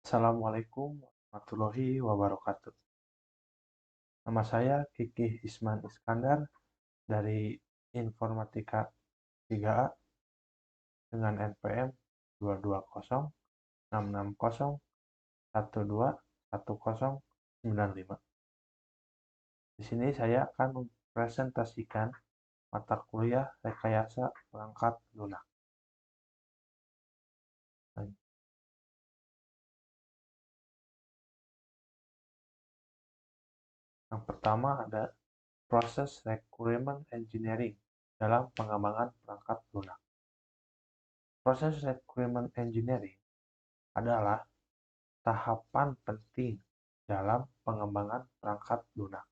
Assalamualaikum warahmatullahi wabarakatuh. Nama saya Kiki Isman Iskandar dari Informatika 3A dengan NPM 2206601210195. Di sini saya akan mempresentasikan mata kuliah rekayasa perangkat lunak. Yang pertama ada proses requirement engineering dalam pengembangan perangkat lunak. Proses requirement engineering adalah tahapan penting dalam pengembangan perangkat lunak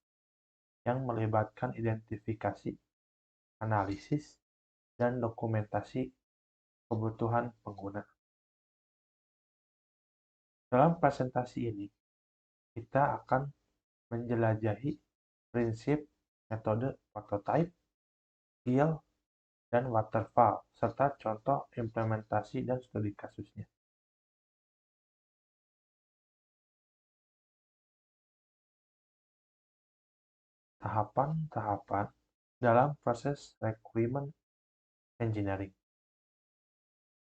yang melibatkan identifikasi, analisis, dan dokumentasi kebutuhan pengguna. Dalam presentasi ini, kita akan menjelajahi prinsip metode prototype, yield, dan waterfall, serta contoh implementasi dan studi kasusnya. Tahapan-tahapan dalam proses requirement engineering.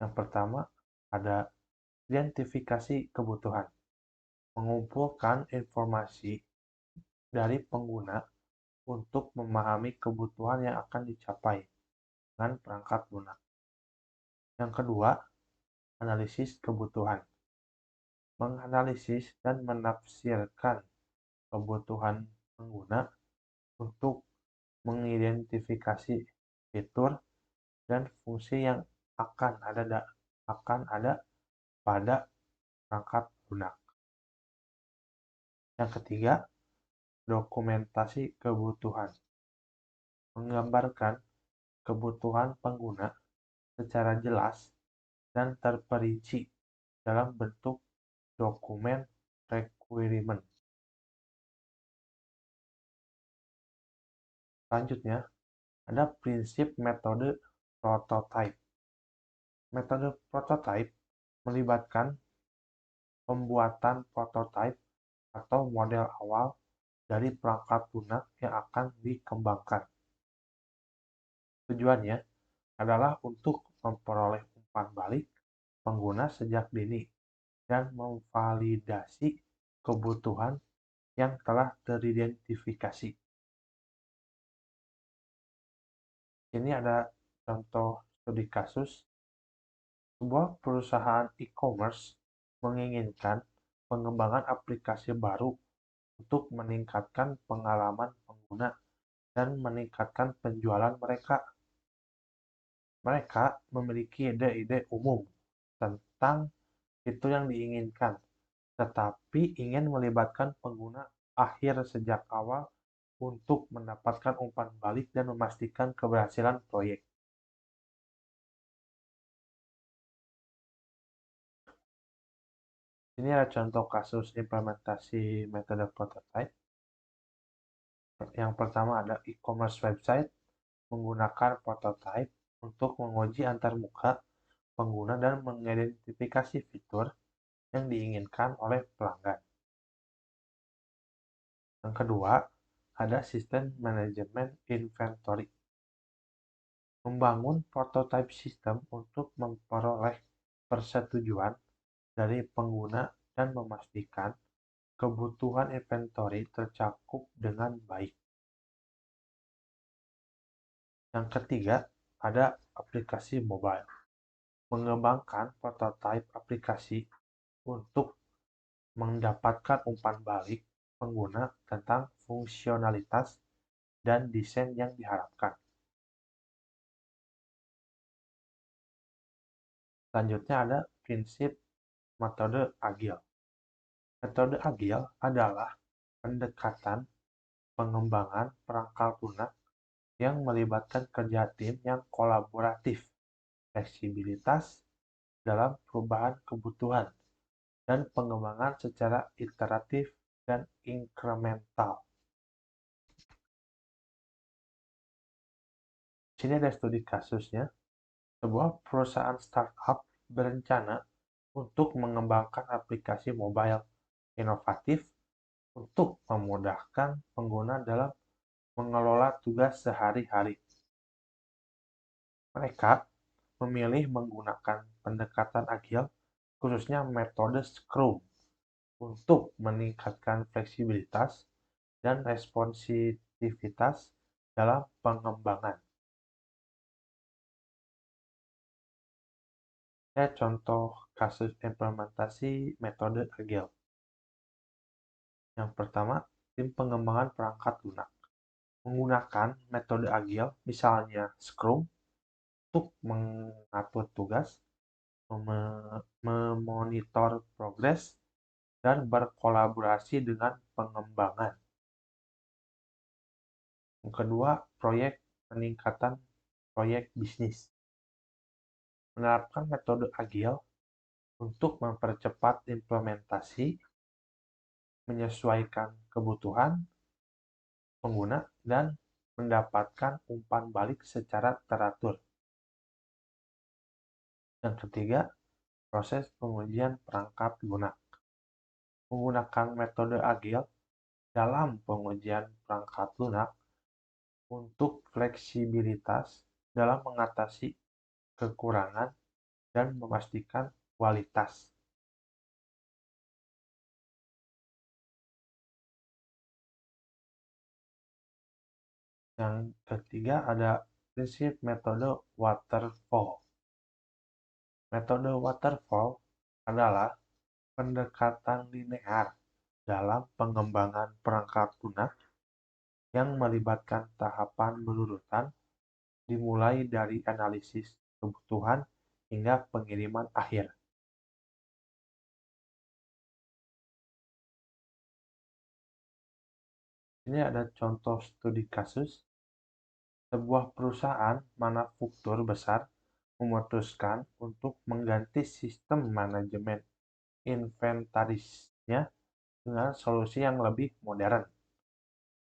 Yang pertama ada identifikasi kebutuhan, mengumpulkan informasi dari pengguna untuk memahami kebutuhan yang akan dicapai dengan perangkat lunak. Yang kedua, analisis kebutuhan, menganalisis dan menafsirkan kebutuhan pengguna untuk mengidentifikasi fitur dan fungsi yang akan ada pada perangkat lunak. Yang ketiga, dokumentasi kebutuhan, menggambarkan kebutuhan pengguna secara jelas dan terperinci dalam bentuk dokumen requirement. Selanjutnya, ada prinsip metode prototype. Metode prototype melibatkan pembuatan prototype atau model awal dari perangkat lunak yang akan dikembangkan. Tujuannya adalah untuk memperoleh umpan balik pengguna sejak dini dan memvalidasi kebutuhan yang telah teridentifikasi. Ini ada contoh studi kasus. Sebuah perusahaan e-commerce menginginkan pengembangan aplikasi baru untuk meningkatkan pengalaman pengguna dan meningkatkan penjualan mereka. Mereka memiliki ide-ide umum tentang fitur yang diinginkan, tetapi ingin melibatkan pengguna akhir sejak awal untuk mendapatkan umpan balik dan memastikan keberhasilan proyek. Ini adalah contoh kasus implementasi metode prototype. Yang pertama ada e-commerce website menggunakan prototype untuk menguji antarmuka pengguna dan mengidentifikasi fitur yang diinginkan oleh pelanggan. Yang kedua, ada sistem manajemen inventory. Membangun prototype sistem untuk memperoleh persetujuan dari pengguna dan memastikan kebutuhan inventory tercakup dengan baik. Yang ketiga, ada aplikasi mobile. Mengembangkan prototype aplikasi untuk mendapatkan umpan balik pengguna tentang fungsionalitas dan desain yang diharapkan. Selanjutnya ada prinsip metode agile. Metode agile adalah pendekatan pengembangan perangkat lunak yang melibatkan kerja tim yang kolaboratif, fleksibilitas dalam perubahan kebutuhan, dan pengembangan secara iteratif dan inkremental. Sini ada studi kasusnya. Sebuah perusahaan startup berencana untuk mengembangkan aplikasi mobile inovatif untuk memudahkan pengguna dalam mengelola tugas sehari-hari. Mereka memilih menggunakan pendekatan agil, khususnya metode Scrum, untuk meningkatkan fleksibilitas dan responsivitas dalam pengembangan. Contoh kasus implementasi metode agil. Yang pertama, tim pengembangan perangkat lunak menggunakan metode agil, misalnya Scrum, untuk mengatur tugas, memonitor progres, dan berkolaborasi dengan pengembangan. Yang kedua, proyek peningkatan proyek bisnis. Menerapkan metode agil untuk mempercepat implementasi, menyesuaikan kebutuhan pengguna, dan mendapatkan umpan balik secara teratur. Yang ketiga, proses pengujian perangkat lunak. Menggunakan metode agil dalam pengujian perangkat lunak untuk fleksibilitas dalam mengatasi kekurangan dan memastikan kualitas. Yang ketiga ada prinsip metode waterfall. Metode waterfall adalah pendekatan linear dalam pengembangan perangkat lunak yang melibatkan tahapan berurutan dimulai dari analisis kebutuhan hingga pengiriman akhir. Ini ada contoh studi kasus. Sebuah perusahaan manufaktur besar memutuskan untuk mengganti sistem manajemen inventarisnya dengan solusi yang lebih modern,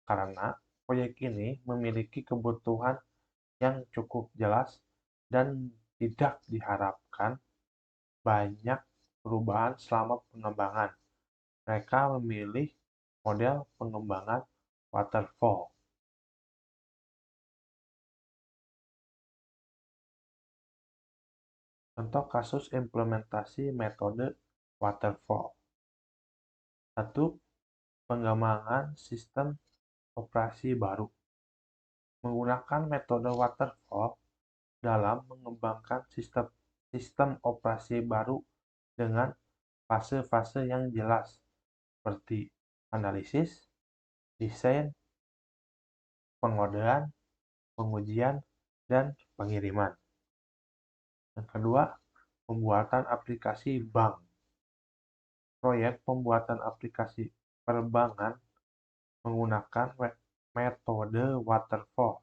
karena proyek ini memiliki kebutuhan yang cukup jelas dan tidak diharapkan banyak perubahan selama pengembangan. Mereka memilih model pengembangan waterfall. Contoh kasus implementasi metode waterfall. 1. Pengembangan sistem operasi baru. Menggunakan metode waterfall dalam mengembangkan sistem operasi baru dengan fase-fase yang jelas, seperti analisis, desain, pengodean, pengujian, dan pengiriman. Yang kedua, pembuatan aplikasi bank. Proyek pembuatan aplikasi perbankan menggunakan metode waterfall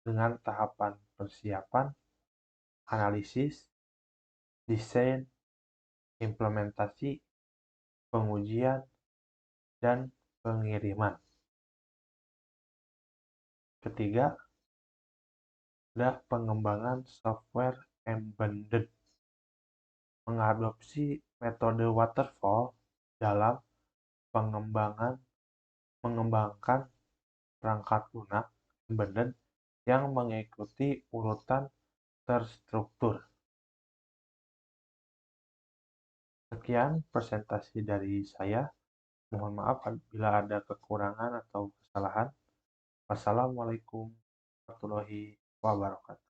dengan tahapan persiapan, analisis, desain, implementasi, pengujian, dan pengiriman. Ketiga, ada pengembangan software embedded. Mengadopsi metode waterfall dalam mengembangkan perangkat lunak embedded yang mengikuti urutan terstruktur. Sekian presentasi dari saya. Mohon maaf bila ada kekurangan atau kesalahan. Wassalamualaikum warahmatullahi wabarakatuh.